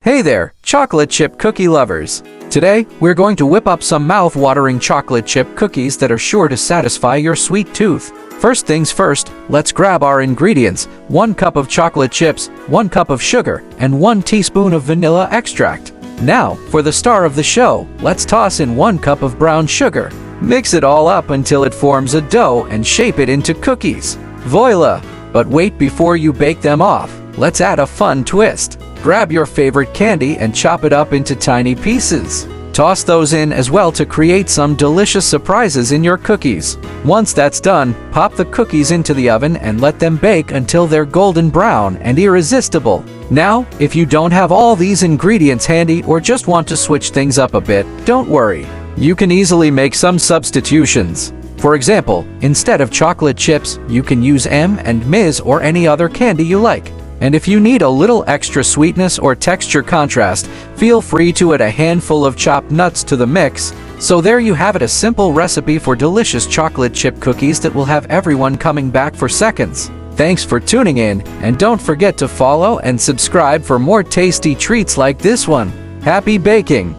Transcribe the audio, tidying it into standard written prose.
Hey there, chocolate chip cookie lovers! Today, we're going to whip up some mouth-watering chocolate chip cookies that are sure to satisfy your sweet tooth. First things first, let's grab our ingredients: 1 cup of chocolate chips, 1 cup of sugar, and 1 teaspoon of vanilla extract. Now, for the star of the show, let's toss in 1 cup of brown sugar. Mix it all up until it forms a dough and shape it into cookies. Voila! But wait, before you bake them off, let's add a fun twist. Grab your favorite candy and chop it up into tiny pieces. Toss those in as well to create some delicious surprises in your cookies. Once that's done, pop the cookies into the oven and let them bake until they're golden brown and irresistible. Now, if you don't have all these ingredients handy or just want to switch things up a bit, don't worry. You can easily make some substitutions. For example, instead of chocolate chips, you can use M&Ms or any other candy you like. And if you need a little extra sweetness or texture contrast, feel free to add a handful of chopped nuts to the mix. So there you have it, a simple recipe for delicious chocolate chip cookies that will have everyone coming back for seconds. Thanks for tuning in, and don't forget to follow and subscribe for more tasty treats like this one. Happy baking!